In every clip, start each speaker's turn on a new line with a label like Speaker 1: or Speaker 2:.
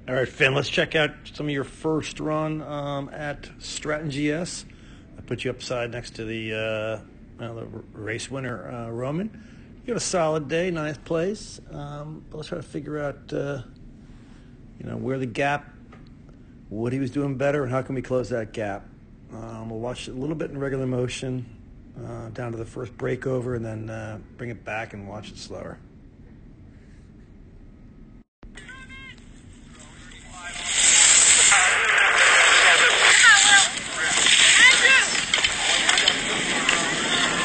Speaker 1: All right, Finn, let's check out some of your first run at Stratton GS. I put you upside next to the race winner, Roman. You had a solid day, ninth place. But let's try to figure out, where the gap, what he was doing better, and how can we close that gap. We'll watch it a little bit in regular motion, down to the first breakover, and then bring it back and watch it slower.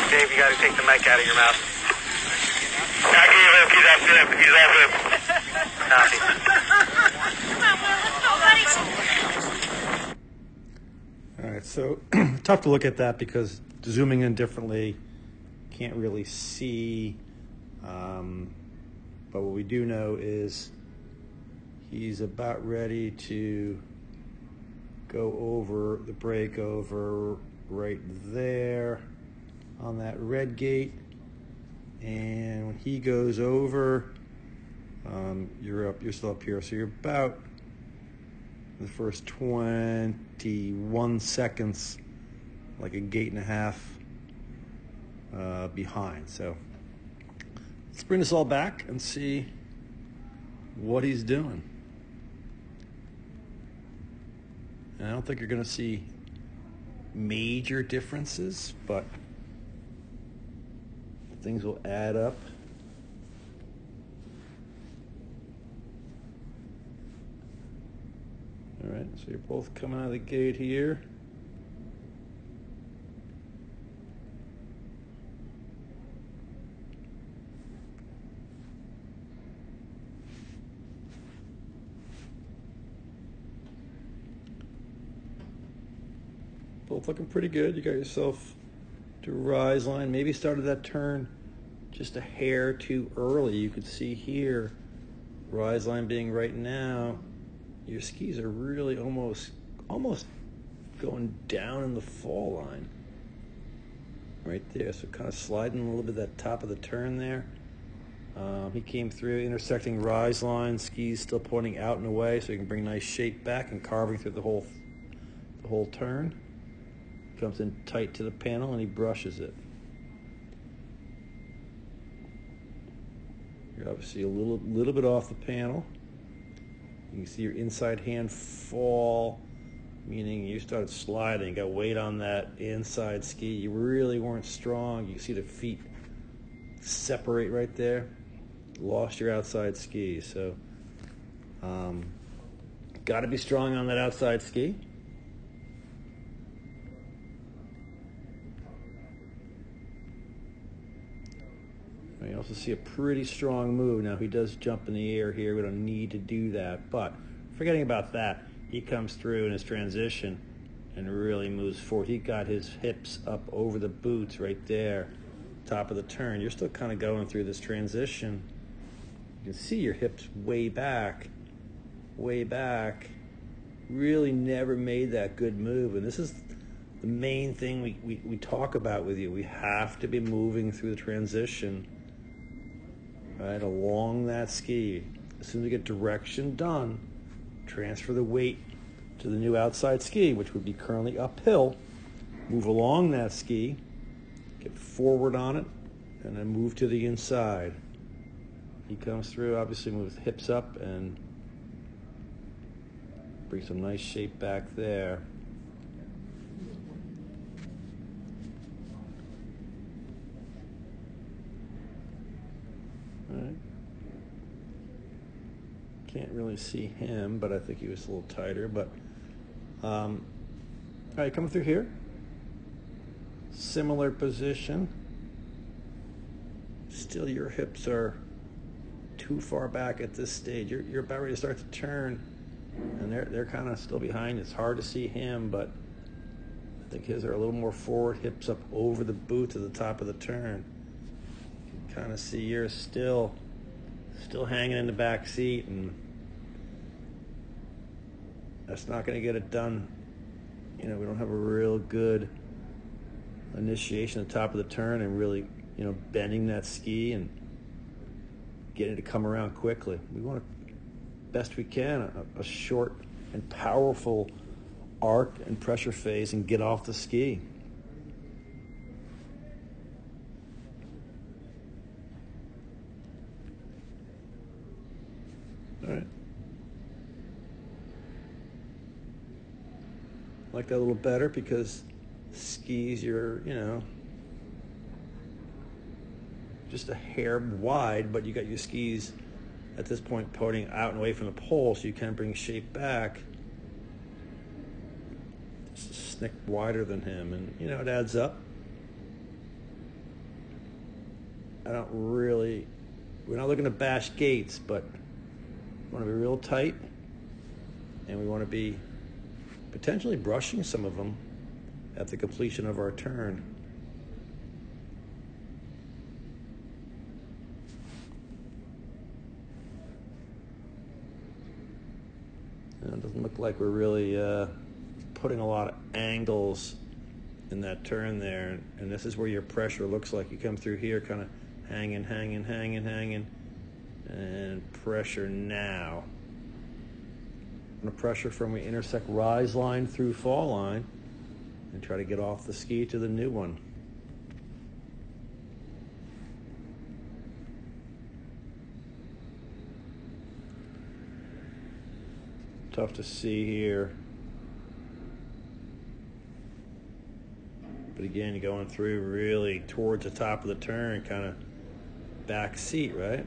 Speaker 2: Dave, you got to take the mic out of your mouth. I gave him. He's after him. He's after him. Copy.
Speaker 1: All right, so tough to look at that because zooming in differently, can't really see. But what we do know is he's about ready to go over the breakover right there on that red gate, and when he goes over, you're still up here, so you're about the first 21 seconds, like a gate and a half behind. So let's bring this all back and see what he's doing. And I don't think you're going to see major differences, but things will add up. All right, so you're both coming out of the gate here. Both looking pretty good. You got yourself to rise line. Maybe started that turn just a hair too early. You could see here, rise line being right now, your skis are really almost going down in the fall line. Right there, so kind of sliding a little bit that top of the turn there. He came through, intersecting rise line, skis still pointing out and away, so you can bring nice shape back and carving through the whole turn. Comes in tight to the panel and he brushes it. You're obviously a little bit off the panel. You can see your inside hand fall, meaning you started sliding, got weight on that inside ski. You really weren't strong. You can see the feet separate right there. Lost your outside ski. So got to be strong on that outside ski. You also see a pretty strong move. Now, he does jump in the air here. We don't need to do that. But forgetting about that, he comes through in his transition and really moves forward. He got his hips up over the boots right there, top of the turn. You're still kind of going through this transition. You can see your hips way back, way back. Really never made that good move. And this is the main thing we talk about with you. We have to be moving through the transition, right, along that ski. As soon as we get direction done, transfer the weight to the new outside ski, which would be currently uphill. Move along that ski, get forward on it, and then move to the inside. He comes through, obviously moves hips up and brings some nice shape back there. Right. Can't really see him, but I think he was a little tighter. But all right, coming through here, similar position. Still, your hips are too far back at this stage. You're about ready to start to turn, and they're kind of still behind. It's hard to see him, but I think his are a little more forward, hips up over the boot to the top of the turn. Kind of see you're still hanging in the back seat, and that's not going to get it done. We don't have a real good initiation at the top of the turn and really, bending that ski and getting it to come around quickly. We want to best we can a short and powerful arc and pressure phase and get off the ski. All right. Like that a little better because skis, you're, just a hair wide, but you got your skis at this point pointing out and away from the pole, so you can bring shape back just a snick wider than him, and it adds up. We're not looking to bash gates, but we want to be real tight, and we want to be potentially brushing some of them at the completion of our turn. And it doesn't look like we're really putting a lot of angles in that turn there, and this is where your pressure looks like you come through here kind of hanging, and pressure now. I'm going to pressure from we intersect rise line through fall line and try to get off the ski to the new one. Tough to see here. But again, you're going through really towards the top of the turn, kind of back seat, right?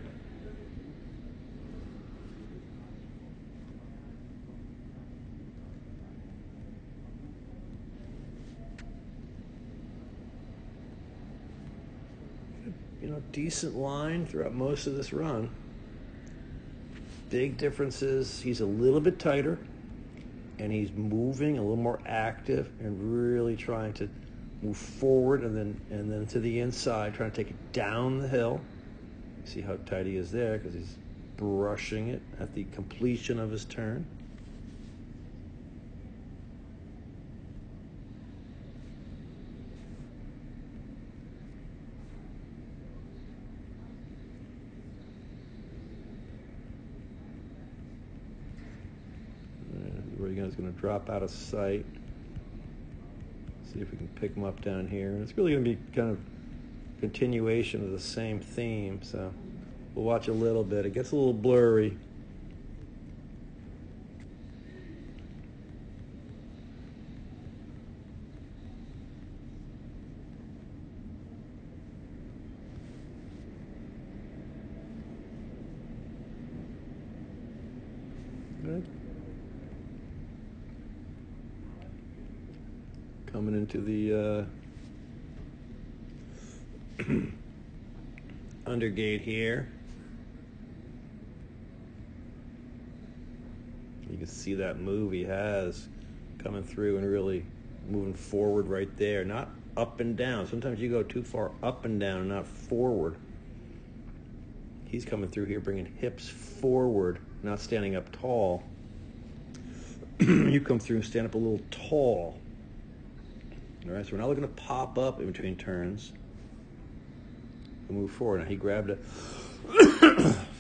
Speaker 1: Decent line throughout most of this run. Big differences. He's a little bit tighter, and he's moving a little more active and really trying to move forward and then to the inside, trying to take it down the hill. See how tight he is there because he's brushing it at the completion of his turn. He's going to drop out of sight. See if we can pick him up down here. And it's really going to be kind of continuation of the same theme, so we'll watch a little bit. It gets a little blurry. Good. Coming into the undergate here. You can see that move he has coming through and really moving forward right there, not up and down. Sometimes you go too far up and down and not forward. He's coming through here bringing hips forward, not standing up tall. You come through and stand up a little tall. All right, so we're not looking to pop up in between turns. We'll move forward. Now he grabbed a,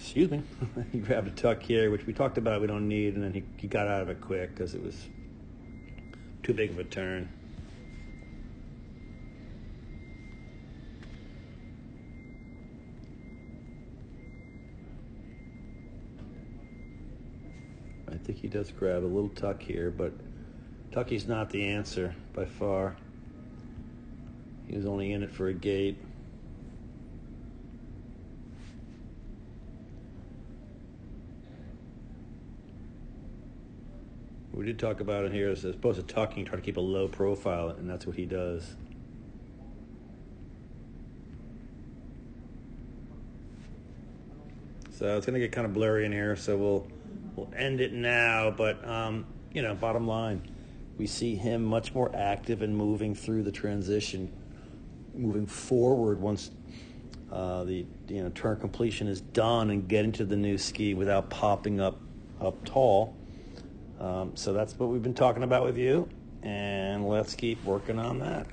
Speaker 1: excuse me, he grabbed a tuck here, which we talked about we don't need, and then he got out of it quick because it was too big of a turn. I think he does grab a little tuck here, but tucky's not the answer by far. He was only in it for a gate. We did talk about it here as opposed to tucking, try to keep a low profile, and that's what he does. So it's going to get kind of blurry in here, so we'll end it now. But, bottom line, we see him much more active and moving through the transition, moving forward once the turn completion is done and getting to the new ski without popping up tall. So that's what we've been talking about with you, and let's keep working on that.